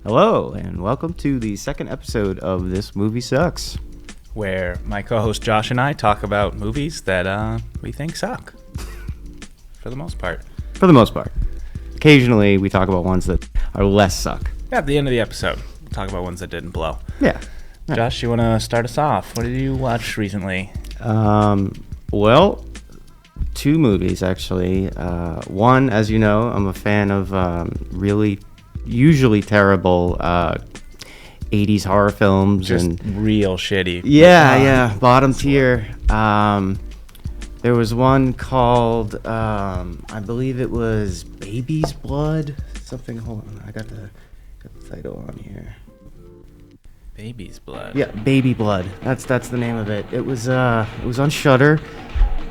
Hello, and welcome to the second episode of This Movie Sucks. Where my co-host Josh and I talk about movies that we think suck. For the most part. For the most part. Occasionally, we talk about ones that are less suck. At the end of the episode, we'll talk about ones that didn't blow. Yeah. Josh, you want to start us off? What did you watch recently? Well, two movies, actually. One, as you know, I'm a fan of usually terrible 80s horror films. Just real shitty. Yeah, bottom tier. There was one called, I believe it was Baby's Blood. Something, hold on, I got the title on here. Baby's Blood. Yeah, Baby Blood. That's the name of it. It was on Shudder,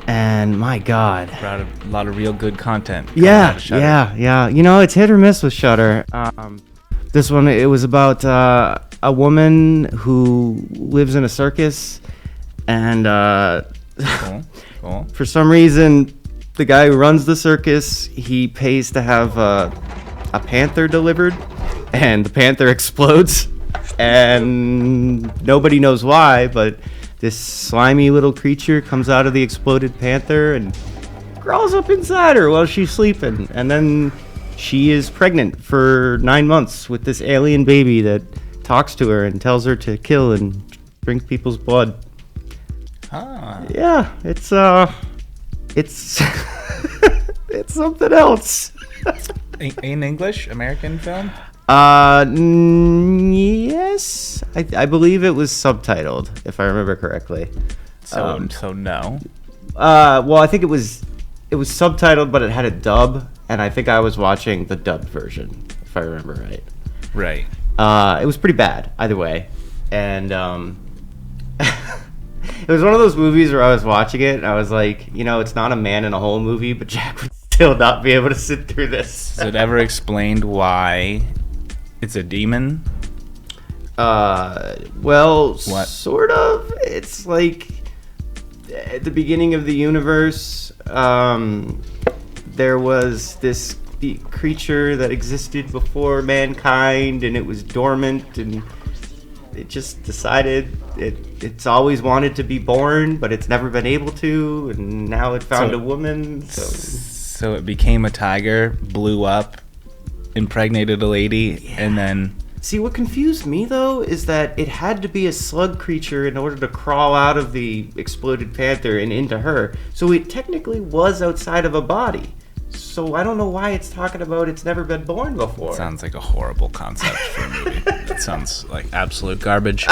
and my God, Brought a lot of real good content. Yeah. You know, it's hit or miss with Shudder. This one, it was about a woman who lives in a circus, and Cool. for some reason, the guy who runs the circus, he pays to have a panther delivered, and the panther explodes. And nobody knows why, but this slimy little creature comes out of the exploded panther and crawls up inside her while she's sleeping. And then she is pregnant for 9 months with this alien baby that talks to her and tells her to kill and drink people's blood. Yeah, it's it's something else. In English? American film? Yes, I believe it was subtitled, if I remember correctly. So no. Well, I think it was subtitled, but it had a dub, and I think I was watching the dubbed version, if I remember right. Right. It was pretty bad, either way, and it was one of those movies where I was watching it, and I was like, you know, it's not a man in a hole movie, but Jack would still not be able to sit through this. Is it ever explained why it's a demon? Well, What? Sort of. It's like at the beginning of the universe, there was the creature that existed before mankind, and it was dormant, and it just decided it's always wanted to be born, but it's never been able to, and now it found a woman. So it became a tiger, blew up, impregnated a lady, and then... See, what confused me, though, is that it had to be a slug creature in order to crawl out of the exploded panther and into her. So it technically was outside of a body. So I don't know why it's talking about it's never been born before. Sounds like a horrible concept for a movie. That sounds like absolute garbage.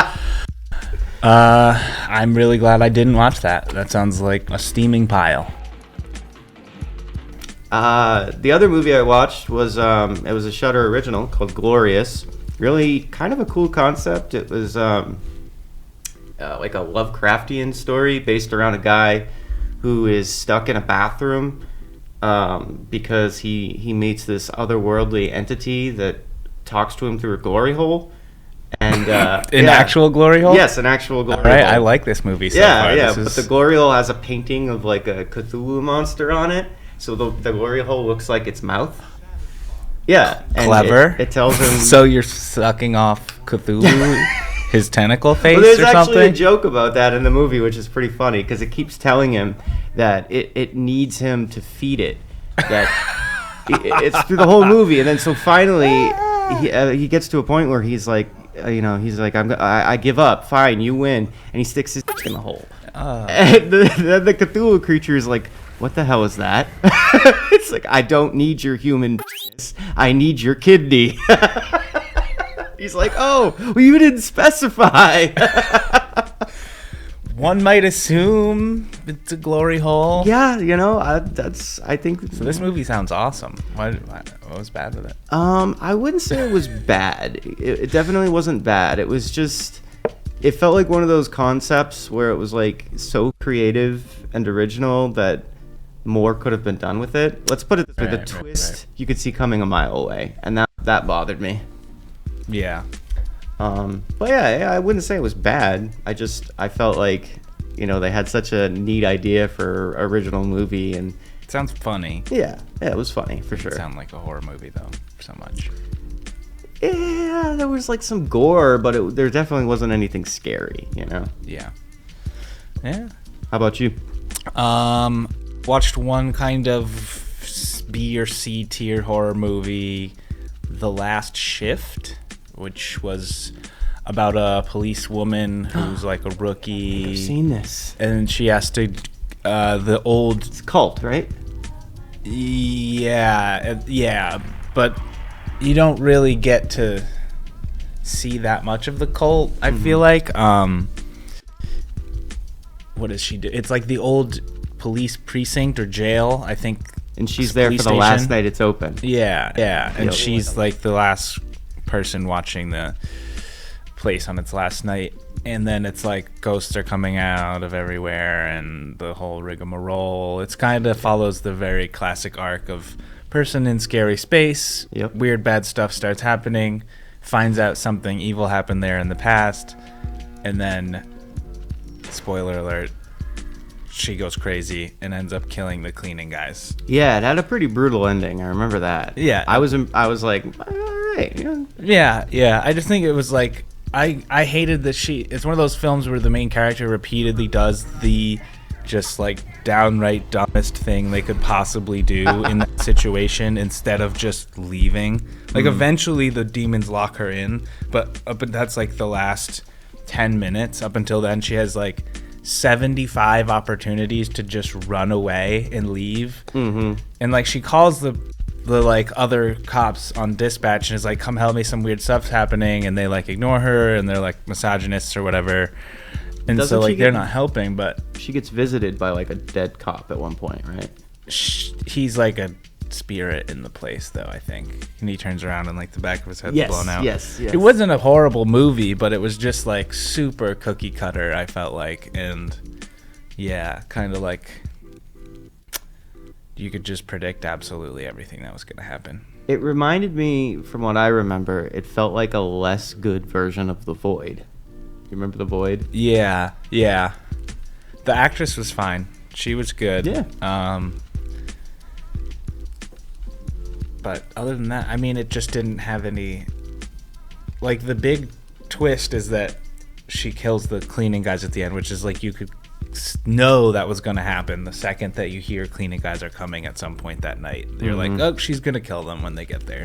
I'm really glad I didn't watch that. That sounds like a steaming pile. The other movie I watched was it was a Shudder original called Glorious. Really kind of a cool concept. It was like a Lovecraftian story based around a guy who is stuck in a bathroom because he meets this otherworldly entity that talks to him through a glory hole. And Actual glory hole? Yes, an actual glory hole. I like this movie so far. Yeah, but the glory hole has a painting of like a Cthulhu monster on it. So the glory hole looks like its mouth. Yeah. And clever. It tells him... So you're sucking off Cthulhu, his tentacle face well, there's or something? actually a joke about that in the movie, which is pretty funny, because it keeps telling him that it needs him to feed it. That it's through the whole movie. And then so finally, he gets to a point where he's like, I give up. Fine, you win. And he sticks his in the hole. And the Cthulhu creature is like, what the hell is that? It's like, I don't need your human penis. I need your kidney. He's like, oh, well, you didn't specify. One might assume it's a glory hole. Yeah, you know, I think... So this movie sounds awesome. What was bad with it? I wouldn't say it was bad. It definitely wasn't bad. It was just... It felt like one of those concepts where it was like so creative and original that more could have been done with it. Let's put it this way: the twist you could see coming a mile away, and that bothered me. Yeah. But yeah, I wouldn't say it was bad. I felt like, you know, they had such a neat idea for original movie, and it sounds funny. Yeah, it was funny for sure. It sound like a horror movie though, so much. Yeah, there was like some gore, but there definitely wasn't anything scary, you know? Yeah. How about you? Watched one kind of B or C tier horror movie, The Last Shift, which was about a police woman who's like a rookie. I've seen this. And she has to, It's Cult, right? Yeah, but you don't really get to see that much of the cult, I feel like. What does she do? It's like the old police precinct or jail, I think. And she's there for the last night it's open. Yeah. And she's like the last person watching the place on its last night. And then it's like ghosts are coming out of everywhere and the whole rigmarole. It's kind of follows the very classic arc of person in scary space. Yep. Weird bad stuff starts happening. Finds out something evil happened there in the past. And then, spoiler alert, she goes crazy and ends up killing the cleaning guys. Yeah, it had a pretty brutal ending. I remember that. Yeah. I was like, all right. Yeah. I just think it was like, I hated that it's one of those films where the main character repeatedly does the just like downright dumbest thing they could possibly do in that situation instead of just leaving. Like eventually the demons lock her in, but that's like the last 10 minutes. Up until then, she has like 75 opportunities to just run away and leave. And like she calls the like other cops on dispatch and is like, come help me, some weird stuff's happening, and they like ignore her and they're like misogynists or whatever, and so like they're not helping. But she gets visited by like a dead cop at one point, right? He's like a spirit in the place though, I think, and he turns around and like the back of his head's blown out. Yes. It wasn't a horrible movie, but it was just like super cookie cutter, I felt like. And yeah, kind of like you could just predict absolutely everything that was going to happen. It reminded me, from what I remember, it felt like a less good version of The Void. You remember The Void? Yeah. The actress was fine. She was good. Yeah. But other than that, I mean, it just didn't have any... Like, the big twist is that she kills the cleaning guys at the end, which is like you could know that was going to happen the second that you hear cleaning guys are coming at some point that night. You're like, oh, she's going to kill them when they get there.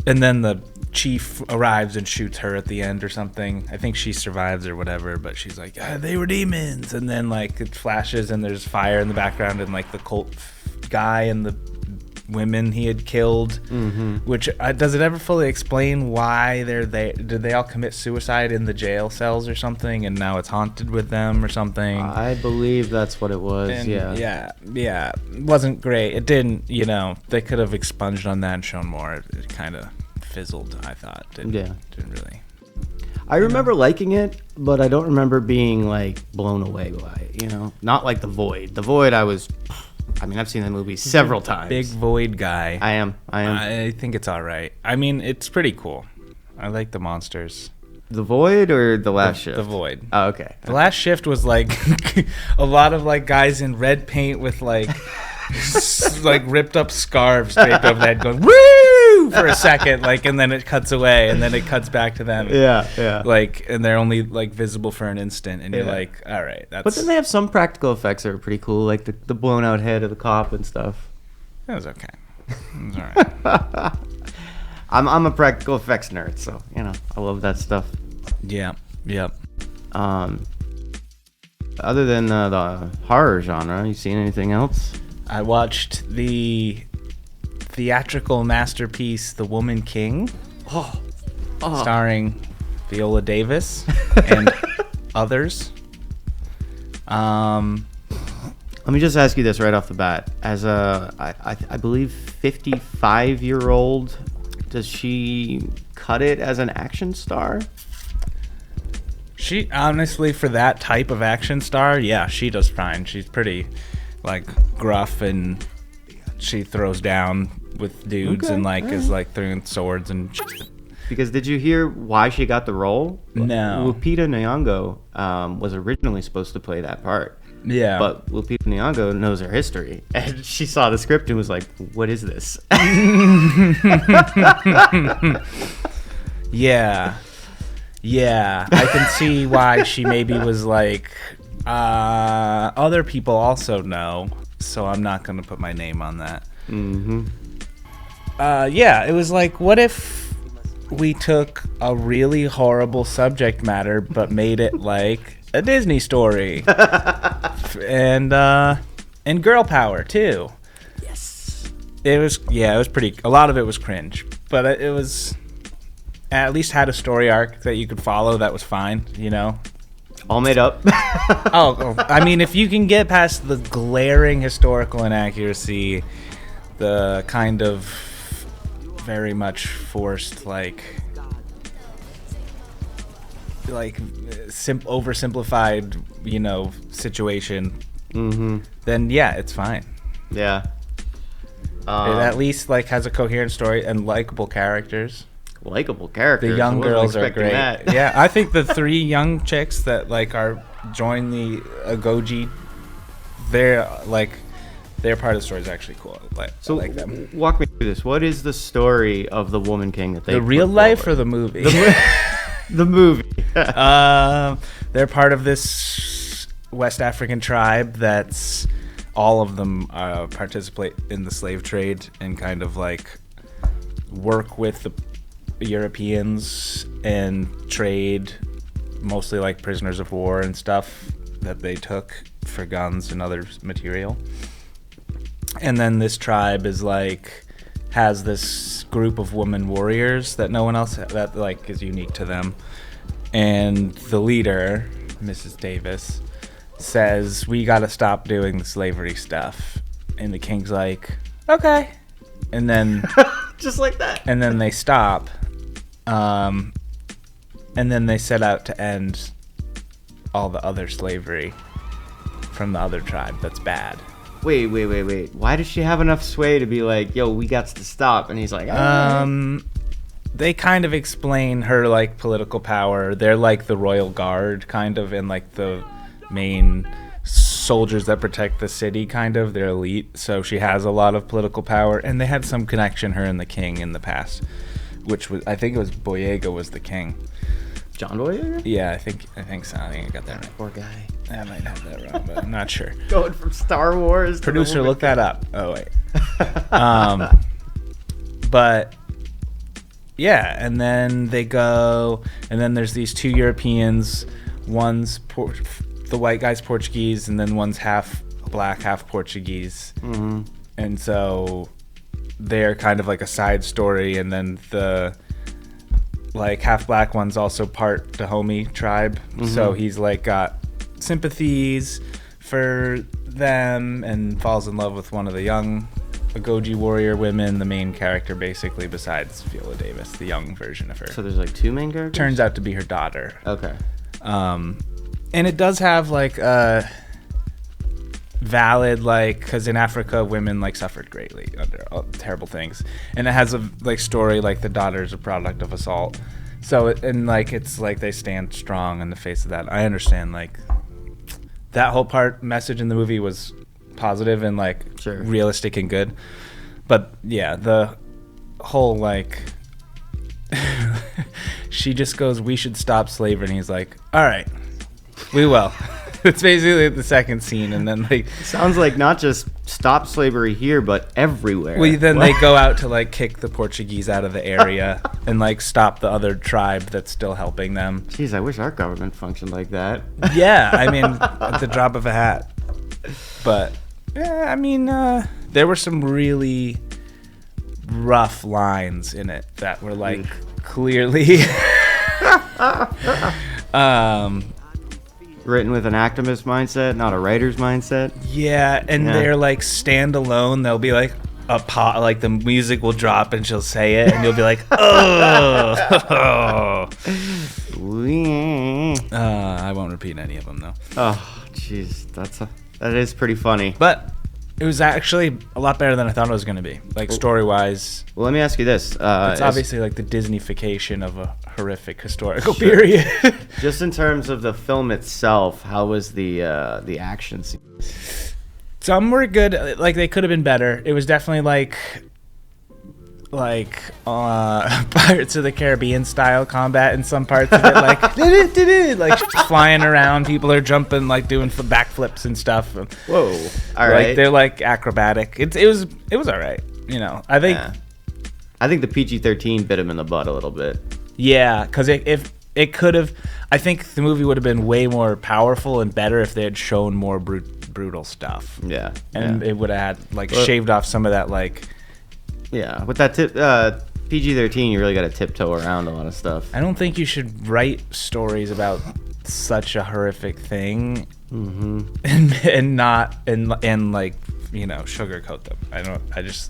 And then the chief arrives and shoots her at the end or something. I think she survives or whatever, but she's like, they were demons. And then like it flashes and there's fire in the background and like the cult guy and the women he had killed, which does it ever fully explain why they're there? Did they all commit suicide in the jail cells or something, and now it's haunted with them or something? I believe that's what it was. And yeah. It wasn't great. It didn't, they could have expunged on that and shown more. It kind of fizzled, I thought. Didn't really. I remember liking it, but I don't remember being like blown away by it, not like The Void. The Void, I've seen that movie several times. Big Void guy. I am. I think it's all right. I mean, it's pretty cool. I like the monsters. The Void or The Last Shift? The Void. Oh, okay. The Last Shift was like a lot of like guys in red paint with like like ripped up scarves draped over their head going woo for a second, like, and then it cuts away and then it cuts back to them. Yeah. Like, and they're only like visible for an instant, and you're like, all right, that's. But then they have some practical effects that are pretty cool, like the blown out head of the cop and stuff. That was okay. It was all right. I'm a practical effects nerd, so I love that stuff. Yeah. Yep. Other than the horror genre, you seen anything else? I watched the theatrical masterpiece, The Woman King, starring Viola Davis and others. Let me just ask you this right off the bat. As I believe 55-year-old, does she cut it as an action star? She honestly, for that type of action star, yeah, she does fine. She's pretty like gruff and she throws down with dudes and like is like throwing swords and shit. Because did you hear why she got the role? No. Lupita Nyong'o was originally supposed to play that part. Yeah. But Lupita Nyong'o knows her history, and she saw the script and was like, "What is this?" Yeah. Yeah. I can see why she maybe was like, other people also know, so I'm not going to put my name on that. Mm-hmm. Yeah, it was like, what if we took a really horrible subject matter but made it like a Disney story? and girl power too. Yes. It was pretty, a lot of it was cringe, but it was at least had a story arc that you could follow. That was fine, you know. All made up. I mean, if you can get past the glaring historical inaccuracy, the kind of very much forced oversimplified, you know, situation, then yeah, it's fine. Yeah. It at least like has a coherent story and likable characters. Likable characters. The young girls are great. That. Yeah, I think the 3 young chicks that like are join the Agoji, their part of the story is actually cool. I like them. Walk me through this. What is the story of the Woman King that they The real life or the movie? The movie. They're part of this West African tribe that's all of them participate in the slave trade and kind of like work with the Europeans and trade mostly like prisoners of war and stuff that they took for guns and other material. And then this tribe is like has this group of women warriors that no one else that like is unique to them. And the leader, Mrs. Davis, says, "We got to stop doing the slavery stuff." And the king's like, "Okay." And then just like that. And then they stop. And then they set out to end all the other slavery from the other tribe that's bad. Wait. Why does she have enough sway to be like, "Yo, we got to stop"? And he's like, they kind of explain her like political power. They're like the royal guard kind of, and like the main soldiers that protect the city kind of. They're elite, so she has a lot of political power. And they had some connection, her and the king, in the past, which was, I think it was Boyega was the king. John Boyega? Yeah, I think so. I think I got that right. Poor guy. I might have that wrong, but I'm not sure. Going from Star Wars to Producer, look that up. Oh wait. But yeah, and then they go, and then there's these 2 Europeans. One's the white guy's Portuguese, and then one's half black, half Portuguese. Mm-hmm. And so they're kind of like a side story, and then the like half black one's also part Dahomey tribe. Mm-hmm. So he's like got sympathies for them and falls in love with one of the young Agoji warrior women, the main character basically, besides Viola Davis, the young version of her. So there's like 2 main characters? Turns out to be her daughter. Okay. And it does have like a valid, like, because in Africa women like suffered greatly under terrible things, and it has a like story like the daughter's a product of assault. So and like it's like they stand strong in the face of that. I understand like that whole message in the movie was positive and like realistic and good, but yeah, the whole like she just goes, "We should stop slavery," and he's like, "All right, we will." It's basically the second scene, and then like sounds like not just stop slavery here, but everywhere. Well, then they go out to like kick the Portuguese out of the area and like stop the other tribe that's still helping them. Jeez, I wish our government functioned like that. Yeah, I mean, at the drop of a hat. But yeah, I mean, there were some really rough lines in it that were like clearly written with an activist mindset, not a writer's mindset. Yeah, and they're like standalone. They'll be like a pot, like the music will drop and she'll say it, and you'll be like, oh. I won't repeat any of them though. Oh, jeez, that is pretty funny. But It was actually a lot better than I thought it was going to be, like story-wise. Well, let me ask you this. It's obviously like the Disneyfication of a horrific historical period. Just in terms of the film itself, how was the action scenes? Some were good. Like, they could have been better. It was definitely like Pirates of the Caribbean style combat in some parts of it, like flying around, people are jumping, like doing backflips and stuff. Whoa! All right, like, they're like acrobatic. It was all right. You know, I think the PG-13 bit him in the butt a little bit. Yeah, because if it could have, I think the movie would have been way more powerful and better if they had shown more brutal stuff. Yeah, and it would have had like shaved off some of that like. Yeah, with that PG-13, you really got to tiptoe around a lot of stuff. I don't think you should write stories about such a horrific thing and not like, you know, sugarcoat them. I remember,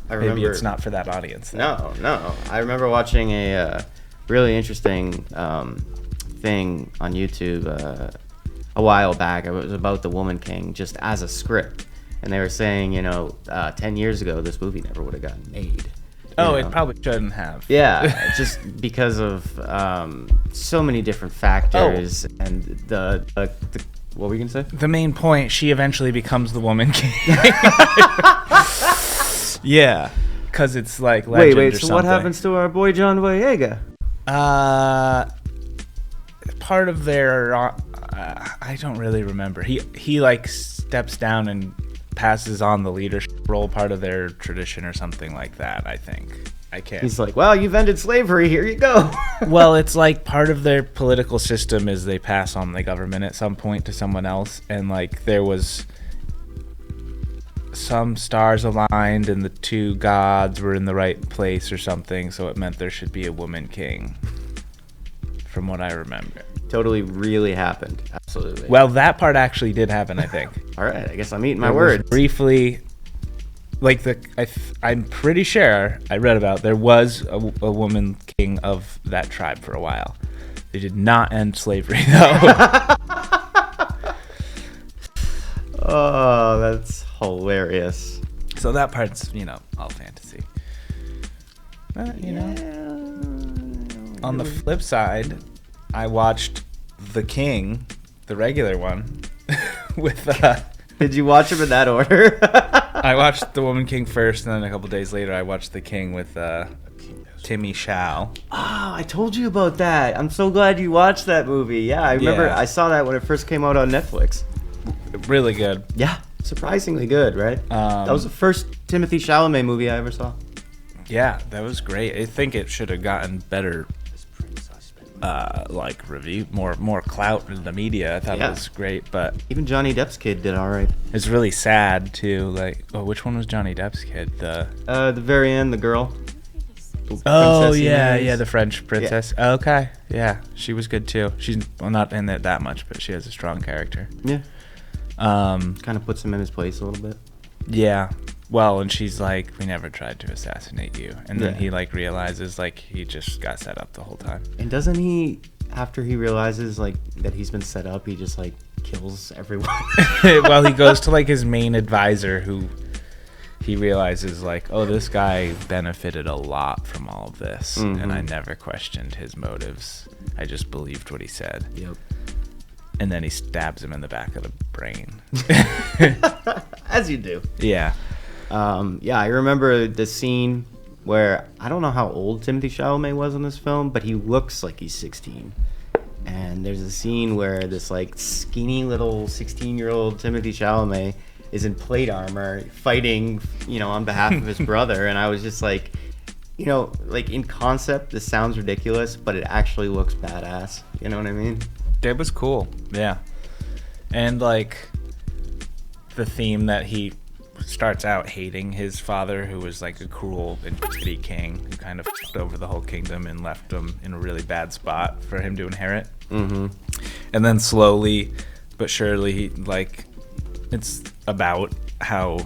maybe it's not for that audience. No. I remember watching a really interesting thing on YouTube a while back. It was about the Woman King, just as a script. And they were saying, 10 years ago, this movie never would have gotten made. It probably shouldn't have. Yeah, just because of so many different factors and the what were you going to say? The main point, she eventually becomes the Woman King. Yeah, because it's like legend Wait, or so something. what happens to our boy John Boyega? Part of their... I don't really remember. He like steps down and passes on the leadership role, part of their tradition or something like that, I think. I can't. He's like, well, you've ended slavery, here you go. Well, it's like part of their political system is they pass on the government at some point to someone else, and like there was some stars aligned and the two gods were in the right place or something, so it meant there should be a woman king, from what I remember. Totally really happened. Absolutely. Well, that part actually did happen, I think. All right, I guess I'm eating my words. Briefly, like I'm pretty sure I read about there was a woman king of that tribe for a while. They did not end slavery though. Oh, that's hilarious. So that part's, all fantasy. But, on the flip side, I watched The King, the regular one, with... Did you watch them in that order? I watched The Woman King first, and then a couple days later, I watched The King with Timmy Chow. Oh, I told you about that. I'm so glad you watched that movie. Yeah, I remember I saw that when it first came out on Netflix. Really good. Yeah, surprisingly good, right? That was the first Timothée Chalamet movie I ever saw. Yeah, that was great. I think it should have gotten better... review, more clout in the media. I thought it was great, but even Johnny Depp's kid did all right. It's really sad too. Like, which one was Johnny Depp's kid? The very end, the girl. The French princess. Yeah. Okay, yeah, she was good too. She's not in it that much, but she has a strong character. Yeah. Kind of puts him in his place a little bit. Yeah. Well, and she's like, we never tried to assassinate you. And then he like realizes like he just got set up the whole time. And doesn't he, after he realizes like that he's been set up, he just like kills everyone? Well, he goes to like his main advisor who he realizes like, oh, this guy benefited a lot from all of this. And I never questioned his motives. I just believed what he said. Yep. And then he stabs him in the back of the brain. As you do. Yeah. I remember the scene where I don't know how old Timothée Chalamet was in this film, but he looks like he's 16. And there's a scene where this like skinny little 16-year-old Timothée Chalamet is in plate armor fighting, on behalf of his brother. And I was just like, like in concept, this sounds ridiculous, but it actually looks badass. You know what I mean? It was cool. Yeah. And like the theme that he starts out hating his father, who was like a cruel and shitty king who kind of fucked over the whole kingdom and left him in a really bad spot for him to inherit. And then slowly but surely, like, it's about how,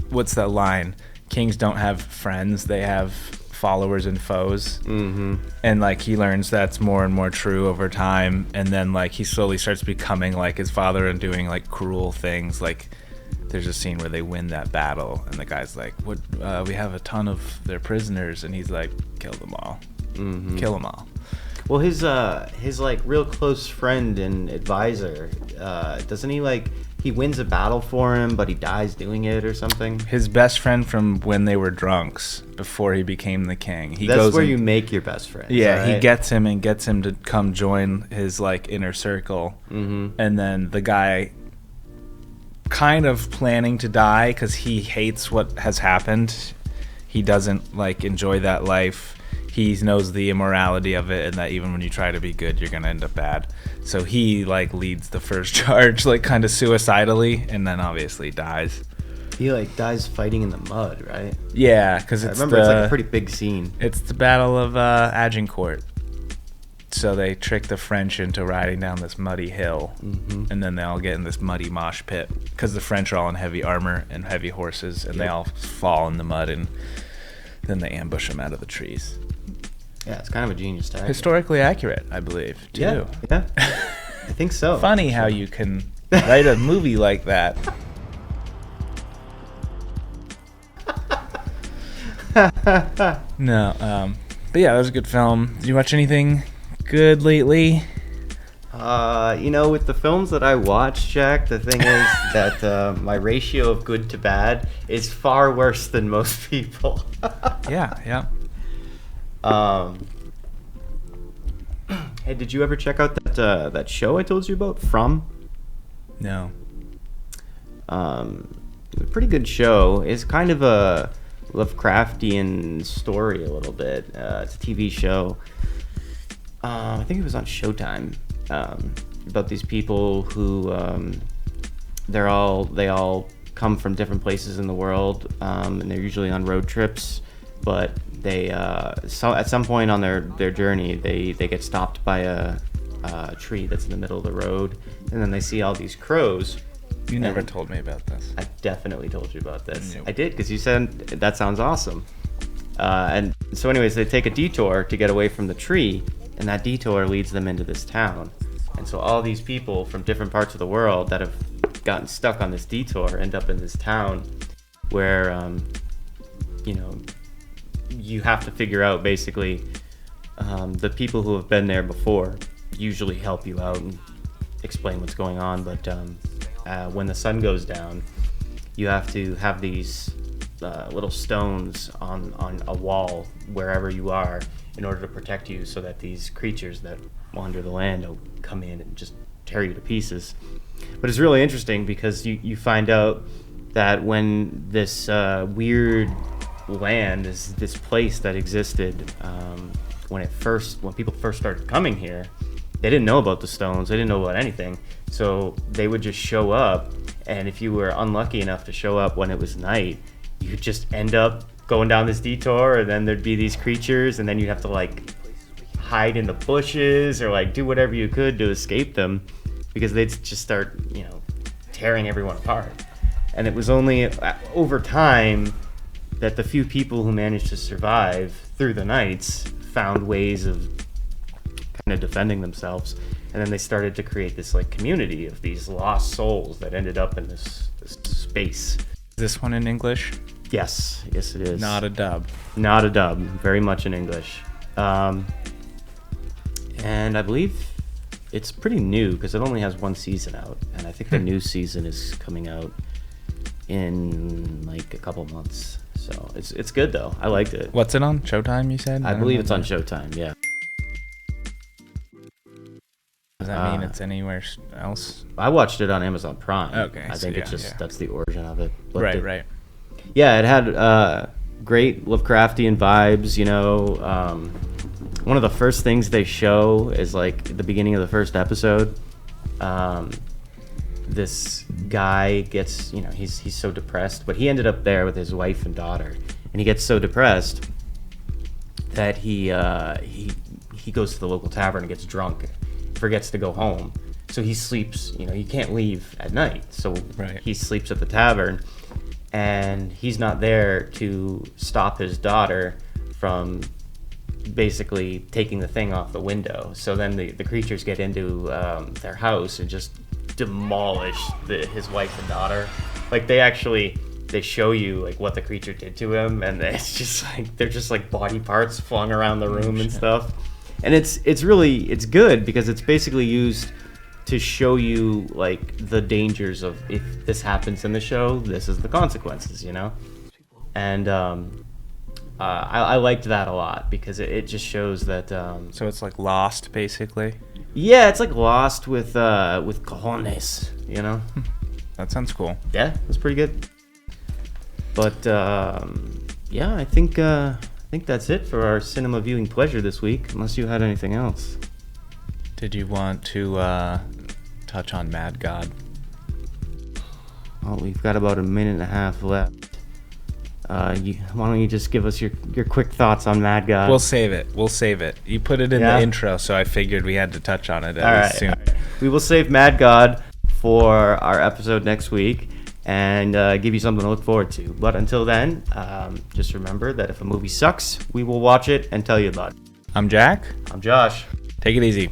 what's that line? Kings don't have friends, they have followers and foes. And like he learns that's more and more true over time, and then like he slowly starts becoming like his father and doing like cruel things, like there's a scene where they win that battle, and the guy's like, "What? We have a ton of their prisoners," and he's like, "Kill them all, kill them all." Well, his like real close friend and advisor, doesn't he like he wins a battle for him, but he dies doing it or something? His best friend from when they were drunks before he became the king. That's where you make your best friends. Yeah, right? he gets him to come join his like inner circle, and then the guy, kind of planning to die because he hates what has happened. He doesn't like enjoy that life. He knows the immorality of it, and that even when you try to be good, you're gonna end up bad. So he like leads the first charge, like kind of suicidally, and then obviously dies. He like dies fighting in the mud, right? Yeah, because I remember it's like a pretty big scene. It's the Battle of Agincourt. So they trick the French into riding down this muddy hill, and then they all get in this muddy mosh pit because the French are all in heavy armor and heavy horses, and they all fall in the mud, and then they ambush them out of the trees. Yeah, it's kind of a genius tactic. Historically accurate, I believe, too. Yeah. I think so. Funny how you can write a movie like that. No, but yeah, that was a good film. Did you watch anything good lately? With the films that I watch, Jack, the thing is that my ratio of good to bad is far worse than most people. Yeah. Hey, did you ever check out that show I told you about, From? No. A pretty good show. It's kind of a Lovecraftian story a little bit. It's a TV show. I think it was on Showtime. About these people who they all come from different places in the world, and they're usually on road trips, but they at some point on their journey they get stopped by a tree that's in the middle of the road, and then they see all these crows. You never told me about this. I definitely told you about this. Nope. I did, because you said that sounds awesome. And so anyways, they take a detour to get away from the tree, and that detour leads them into this town. And so all these people from different parts of the world that have gotten stuck on this detour end up in this town where, you have to figure out basically the people who have been there before usually help you out and explain what's going on. But when the sun goes down, you have to have these little stones on a wall wherever you are in order to protect you, so that these creatures that wander the land don't come in and just tear you to pieces. But it's really interesting because you find out that when this weird land, this place that existed when people first started coming here, they didn't know about the stones, they didn't know about anything, so they would just show up, and if you were unlucky enough to show up when it was night, you could just end up going down this detour, and then there'd be these creatures, and then you'd have to like hide in the bushes or like do whatever you could to escape them, because they'd just start tearing everyone apart. And it was only over time that the few people who managed to survive through the nights found ways of kind of defending themselves, and then they started to create this like community of these lost souls that ended up in this space. Is this one in English? Yes it is. Not a dub. Very much in English. And I believe it's pretty new because it only has one season out, and I think the new season is coming out in like a couple months. So it's good though. I liked it. What's it on? Showtime, you said? I believe it's on Showtime, yeah. Does that mean it's anywhere else? I watched it on Amazon Prime. Okay. I think it's just that's the origin of it. But Right. Yeah, it had great Lovecraftian vibes, one of the first things they show is like at the beginning of the first episode. This guy gets, he's so depressed, but he ended up there with his wife and daughter, and he gets so depressed that he goes to the local tavern and gets drunk, forgets to go home, so he sleeps. He can't leave at night, so he sleeps at the tavern, and he's not there to stop his daughter from basically taking the thing off the window. So then the creatures get into their house and just demolish his wife and daughter. Like they show you like what the creature did to him, and it's just like they're just like body parts flung around the room and stuff. And it's good because it's basically used to show you like the dangers of if this happens in the show, this is the consequences, you know. And I liked that a lot because it just shows that. So it's like Lost, basically. Yeah, it's like Lost with cojones, you know. That sounds cool. Yeah, it's pretty good. But yeah, I think that's it for our cinema viewing pleasure this week. Unless you had anything else. Did you want to touch on Mad God? Well, we've got about a minute and a half left. Why don't you just give us your quick thoughts on Mad God? We'll save it. You put it in the intro, so I figured we had to touch on it. All right. We will save Mad God for our episode next week and give you something to look forward to. But until then, just remember that if a movie sucks, we will watch it and tell you about it. I'm Jack. I'm Josh. Take it easy.